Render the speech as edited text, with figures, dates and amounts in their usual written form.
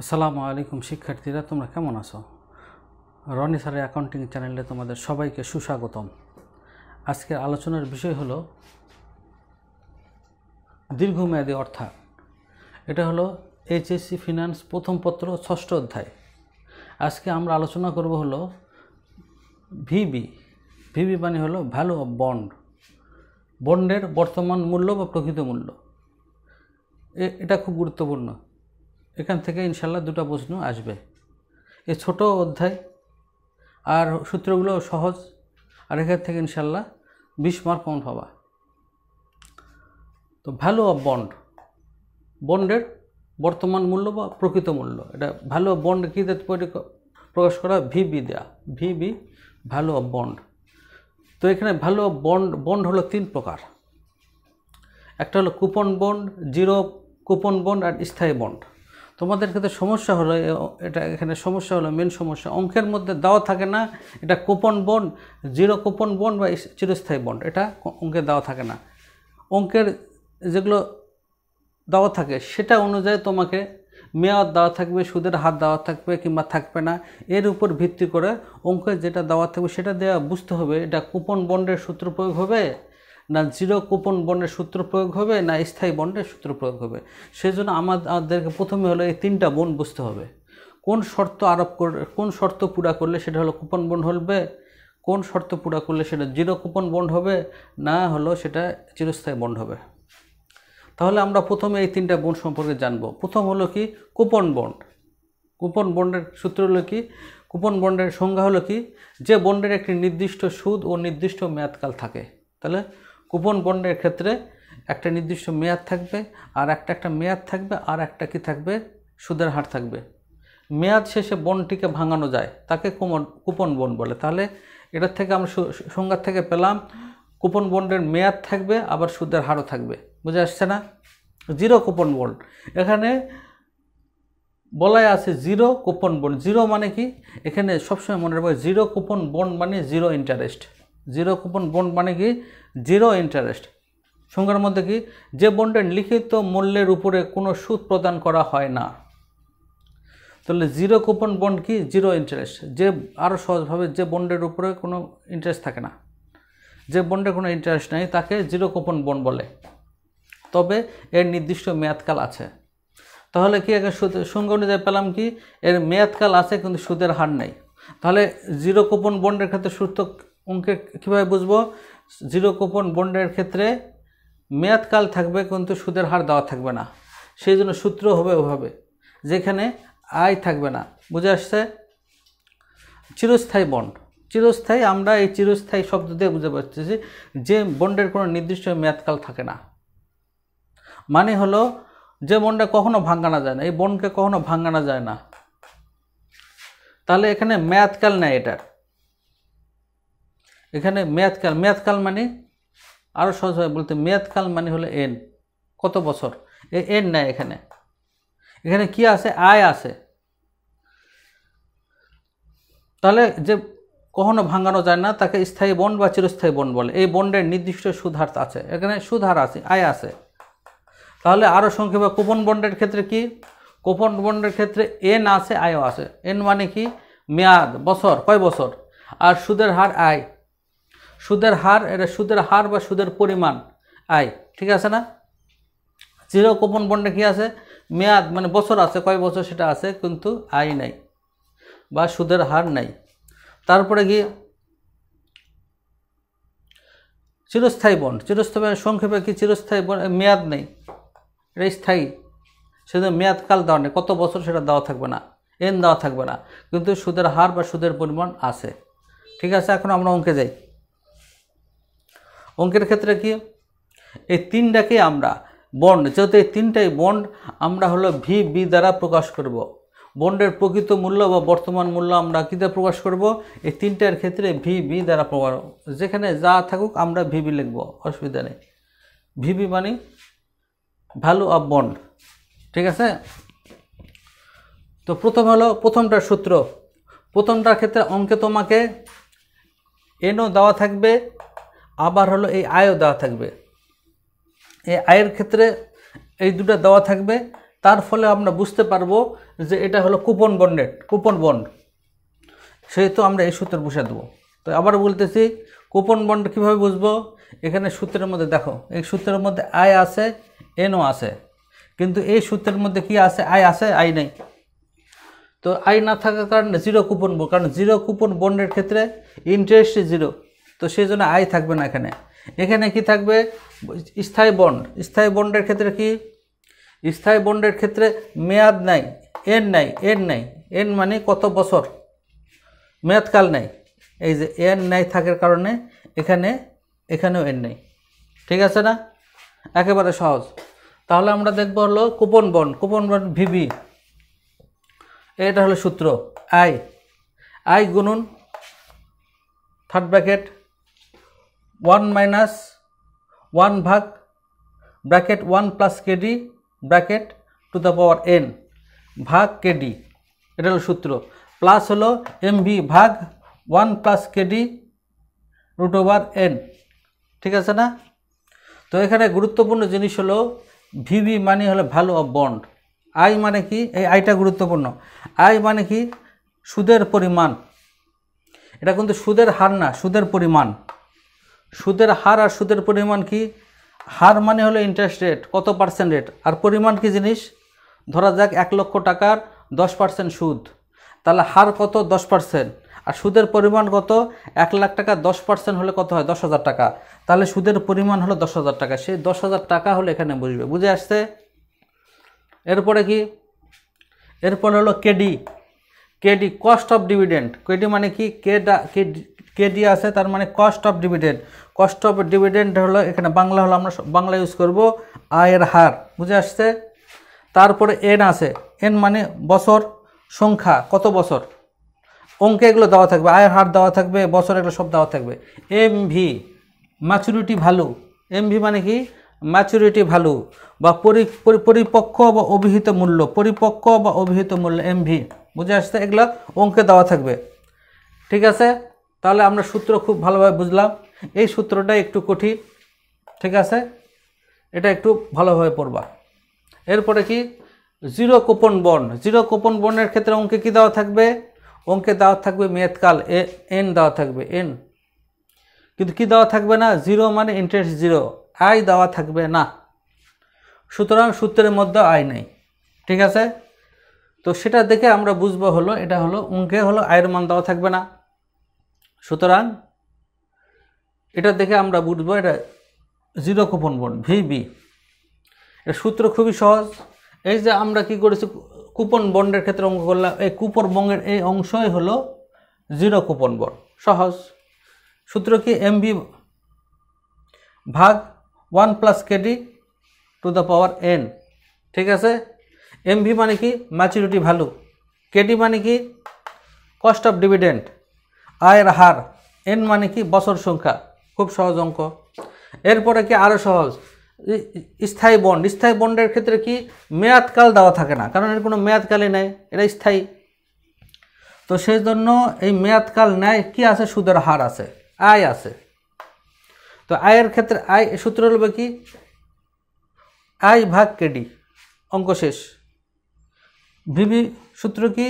আসসালামু আলাইকুম শিক্ষার্থীরা, তোমরা কেমন আছো? রনি স্যারের অ্যাকাউন্টিং চ্যানেলে তোমাদের সবাইকে সুস্বাগতম। আজকের আলোচনার বিষয় হলো দীর্ঘমেয়াদী অর্থাৎ এটা হলো এইচএসসি ফিনান্স প্রথম পত্র ৬ষ্ঠ অধ্যায়। আজকে আমরা আলোচনা করব হলো ভিবি মানে হলো ভ্যালু অফ বন্ড, বন্ডের বর্তমান মূল্য বা প্রকৃত মূল্য। এটা খুব গুরুত্বপূর্ণ। এখান থেকে ইনশাল্লাহ দুটো প্রশ্ন আসবে। এই ছোট অধ্যায় আর সূত্রগুলো সহজ, আর এখান থেকে ইনশাল্লাহ 20 মার্ক কমন পাবা। তো ভ্যালু অফ বন্ড, বন্ডের বর্তমান মূল্য বা প্রকৃত মূল্য। এটা ভ্যালু অফ বন্ড কী প্রকাশ করা? ভিবি দেয়া, ভিবি ভ্যালু অফ বন্ড। তো এখানে ভ্যালু অফ বন্ড হলো 3 প্রকার। একটা হলো coupon bond, zero coupon bond আর স্থায়ী বন্ড। তোমাদের ক্ষেত্রে সমস্যা হলো এখানে সমস্যা হলো মেন সমস্যা অঙ্কের মধ্যে দেওয়া থাকে না এটা coupon bond, zero coupon bond বা চিরস্থায়ী বন্ড, এটা অঙ্কে দেওয়া থাকে না। অঙ্কের যেগুলো দেওয়া থাকে সেটা অনুযায়ী তোমাকে মেয়াদ দেওয়া থাকবে, সুদের হার দেওয়া থাকবে কিংবা থাকবে না, এর উপর ভিত্তি করে অঙ্কে যেটা দেওয়া থাকবে সেটা দেওয়া বুঝতে হবে এটা কুপন বন্ডের সূত্র প্রয়োগ হবে না জিরো কুপন বন্ডের সূত্র প্রয়োগ হবে না স্থায়ী বন্ডের সূত্র প্রয়োগ হবে। সেই জন্য আমাদেরকে প্রথমে হলো এই 3টা বন্ড বুঝতে হবে। কোন শর্ত আরোপ করে, কোন শর্ত পুরা করলে সেটা হলো কুপন বন্ড হবে, কোন শর্ত পুরা করলে সেটা জিরো কুপন বন্ড হবে, না হলো সেটা চিরস্থায়ী বন্ড হবে। তাহলে আমরা প্রথমে এই 3টা বন্ড সম্পর্কে জানব। প্রথম হলো কি? Coupon bond. কুপন বন্ডের সূত্র হলো কি? কুপন বন্ডের সংজ্ঞা হলো কি? যে বন্ডের একটি নির্দিষ্ট সুদ ও নির্দিষ্ট মেয়াদকাল থাকে। তাহলে কুপন বন্ডের ক্ষেত্রে একটা নির্দিষ্ট মেয়াদ থাকবে, আর একটা মেয়াদ থাকবে, আর একটা কি থাকবে? সুদের হার থাকবে। মেয়াদ শেষে বন্ডটিকে ভাঙানো যায়, তাকে কুপন বন্ড বলে। তাহলে এটার থেকে আমরা সংজ্ঞা থেকে পেলাম কুপন বন্ডের মেয়াদ থাকবে, আবার সুদের হারও থাকবে। বুঝে আসছে না? জিরো কুপন বন্ড, এখানে বলাই আছে জিরো কুপন বন্ড। জিরো মানে কি? এখানে সবসময় মনে রাখবে জিরো কুপন বন্ড মানে zero interest. Zero coupon bond মানে কি? Zero interest. সংজ্ঞার মধ্যে কি? যে বন্ডের লিখিত মূল্যের উপরে কোনো সুদ প্রদান করা হয় না। তাহলে জিরো কুপন বন্ড কি? Zero interest. যে আরও সহজভাবে যে বন্ডের উপরে কোনো ইন্টারেস্ট থাকে না, যে বন্ডে কোনো ইন্টারেস্ট নেই তাকে জিরো কুপন বন্ড বলে, তবে এর নির্দিষ্ট মেয়াদকাল আছে। তাহলে কি আগে সংজ্ঞা অনুযায়ী পেলাম কি? এর মেয়াদকাল আছে কিন্তু সুদের হার নেই। তাহলে জিরো কুপন বন্ডের ক্ষেত্রে সূত্র অঙ্কে কীভাবে বুঝবো? জিরো কুপন বন্ডের ক্ষেত্রে মেয়াদকাল থাকবে কিন্তু সুদের হার দেওয়া থাকবে না। সেই জন্য সূত্র হবে ওভাবে, যেখানে আয় থাকবে না। বুঝে আসছে? চিরস্থায়ী বন্ড, চিরস্থায়ী, আমরা এই চিরস্থায়ী শব্দ দিয়ে বুঝতে পারতেছি যে বন্ডের কোনো নির্দিষ্ট মেয়াদকাল থাকে না। মানে হলো যে বন্ডে কখনো ভাঙানো যায় না, এই বন্ডকে কখনো ভাঙানো যায় না। তাহলে এখানে মেয়াদকাল নেই এটার। এখানে মেয়াদকাল মানে আরও সহজভাবে বলতে মেয়াদকাল মানে হলো এন, কত বছর, এন নেয় এখানে। এখানে কি আছে? আয় আছে। তাহলে যে কখনো ভাঙানো যায় না তাকে স্থায়ী বন্ড বা চিরস্থায়ী বন্ড বলে। এই বন্ডের নির্দিষ্ট সুদহার আছে, এখানে সুদহার আছে, আয় আছে। তাহলে আরও সংক্ষেপে কুপন বন্ডের ক্ষেত্রে কি? কুপন বন্ডের ক্ষেত্রে এন আছে, আয়ও আছে। এন মানে কি? মেয়াদ, বছর, কয় বছর। আর সুদের হার আয়। সুদের হার, এটা সুদের হার বা সুদের পরিমাণ, আয়। ঠিক আছে না? জিরো কুপন বন্ডে কি আছে? মেয়াদ মানে বছর আছে, কয় বছর সেটা আছে কিন্তু আয় নাই বা সুদের হার নাই। তারপরে কি? চিরস্থায়ী বন্ড। চিরস্থায়ী সংক্ষেপে কি? চিরস্থায়ী বন্ড মেয়াদ নেই, এটা স্থায়ী, সেজন্য মেয়াদকাল দেওয়া নেই, কত বছর সেটা দেওয়া থাকবে না, এন দেওয়া থাকবে না, কিন্তু সুদের হার বা সুদের পরিমাণ আছে। ঠিক আছে, এখন আমরা অঙ্কে যাই। অঙ্কের ক্ষেত্রে কি? এই 3টাকে আমরা বন্ড, যেহেতু এই 3টাই বন্ড, আমরা হলো ভিবি দ্বারা প্রকাশ করব। বন্ডের প্রকৃত মূল্য বা বর্তমান মূল্য আমরা কী দ্বারা প্রকাশ করব? এই 3টার ক্ষেত্রে ভিবি দ্বারা প্রকাশ, যেখানে যা থাকুক আমরা ভিবি লিখব, অসুবিধা নেই। ভিবি মানে ভ্যালু অফ বন্ড। ঠিক আছে? তো প্রথম হলো প্রথমটার সূত্র। প্রথমটার ক্ষেত্রে অঙ্কে তোমাকে এনও দেওয়া থাকবে, আবার হলো এই আয়ও দেওয়া থাকবে। এই আয়ের ক্ষেত্রে এই দুটো দেওয়া থাকবে, তার ফলে আমরা বুঝতে পারবো যে এটা হলো কুপন বন্ড। সেহেতু আমরা এই সূত্র বসে দেবো। তো আবার বলতেছি, কুপন বন্ড কীভাবে বুঝবো? এখানে সূত্রের মধ্যে দেখো, এই সূত্রের মধ্যে আই আছে, এনও আছে, কিন্তু এই সূত্রের মধ্যে কি আছে? আই আছে, আই নেই। তো আই না থাকার কারণে জিরো কুপন বন্ড, কারণ জিরো কুপন বন্ডের ক্ষেত্রে ইন্টারেস্ট জিরো, তো সেই জন্য আই থাকবে না। এখানে কি থাকবে? স্থায়ী বন্ড। স্থায়ী বন্ডের ক্ষেত্রে কি? স্থায়ী বন্ডের ক্ষেত্রে মেয়াদ নাই, এন নাই। এন মানে কত বছর, মেয়াদকাল নেই। এই যে এন নাই থাকার কারণে এখানেও এন নেই। ঠিক আছে না? একেবারে সহজ। তাহলে আমরা দেখব হলো কুপন বন্ড ভিবি। এটা হলো সূত্র, আই গুণন থার্ড ব্র্যাকেট 1 মাইনাস 1 ভাগ bracket 1 plus KD bracket to the power N ভাগ কেডি। এটা হলো সূত্র। প্লাস হলো এমভি ভাগ 1 plus KD root over N. ঠিক আছে না? তো এখানে গুরুত্বপূর্ণ জিনিস হলো ভিবি মানে হলো ভ্যালু অফ বন্ড। আই মানে কি? এই আইটা গুরুত্বপূর্ণ। আই মানে কি? সুদের পরিমাণ। এটা কিন্তু সুদের হার না, সুদের পরিমাণ। সুদের হার আর সুদের পরিমাণ কি? হার মানে হলো ইন্টারেস্ট রেট, কত পার্সেন্ট রেট, আর পরিমাণ কি জিনিস? ধরা যাক 1 লক্ষ টাকার 10% সুদ, তাহলে হার কত? 10%। আর সুদের পরিমাণ কত? 1 লাখ টাকা 10% হলে কত হয়? 10,000 টাকা। তাহলে সুদের পরিমাণ হলো 10,000 টাকা। সেই 10,000 টাকা হলে এখানে বুঝবে। বুঝে আসছে? এরপরে কি? এরপরে হলো KD cost of dividend. KD মানে কি? কেডি আছে, তার মানে cost of dividend. Cost of dividend হলো, এখানে বাংলা হলো, আমরা বাংলা ইউজ করব আয়ের হার। বুঝে আসছে? তারপরে এন আছে, এন মানে বছর সংখ্যা, কত বছর, অঙ্কে এগুলো দেওয়া থাকবে, আয়ের হার দেওয়া থাকবে, বছর এগুলো সব দেওয়া থাকবে। MV maturity value. এমভি মানে কি? ম্যাচুরিটি ভ্যালু বা পরিপক্ক বা অভিহিত মূল্য, এমভি। বুঝে আসছে? এগুলো অঙ্কে দেওয়া থাকবে। ঠিক আছে? তাহলে আমরা সূত্র খুব ভালোভাবে বুঝলাম। এই সূত্রটা একটু কঠিন, ঠিক আছে? এটা একটু ভালোভাবে পড়বা। এরপরে কি? জিরো কুপন বন্ডের ক্ষেত্রে অঙ্কে কি দেওয়া থাকবে? অঙ্কে দেওয়া থাকবে মেয়াদকাল, এন দেওয়া থাকবে, এন। কিন্তু কি দেওয়া থাকবে না? জিরো মানে ইন্টারেস্ট জিরো, আই দেওয়া থাকবে না। সুতরাং সূত্রের মধ্যে আই নেই। ঠিক আছে? তো সেটা দেখে আমরা বুঝবো হলো এটা হলো অঙ্কে হলো আয়ের মান দেওয়া থাকবে না। সুতরাং এটা দেখে আমরা বুঝবো এটা জিরো কুপন বন্ড, ভিবি। এর সূত্র খুবই সহজ। এই যে আমরা কি করেছি, কুপন বন্ডের ক্ষেত্রে অঙ্ক করলাম, এই কুপন বন্ডের এই অংশই হলো জিরো কুপন বন্ড। সহজ সূত্র কি? এমভি ভাগ 1 plus KD to the power N. ঠিক আছে? এমভি মানে কি? Maturity value. কেডি মানে কি? কস্ট অফ ডিভিডেন্ড, আয়ের হার। এন মানে কি? বছর সংখ্যা। খুব সহজ অঙ্ক। এরপরে কি? আরও সহজ, স্থায়ী বন্ডের ক্ষেত্রে কি? মেয়াদকাল দেওয়া থাকে না, কারণ এর কোনো মেয়াদকালই নেই, এটা স্থায়ী। তো সেই জন্য এই মেয়াদকাল নেয় কি আছে? সুদের হার আছে, আয় আছে। তো আয়ের ক্ষেত্রে আয় সূত্র হলো কি? আই ভাগ কেডি, অঙ্ক শেষ। ভিবি সূত্র কি?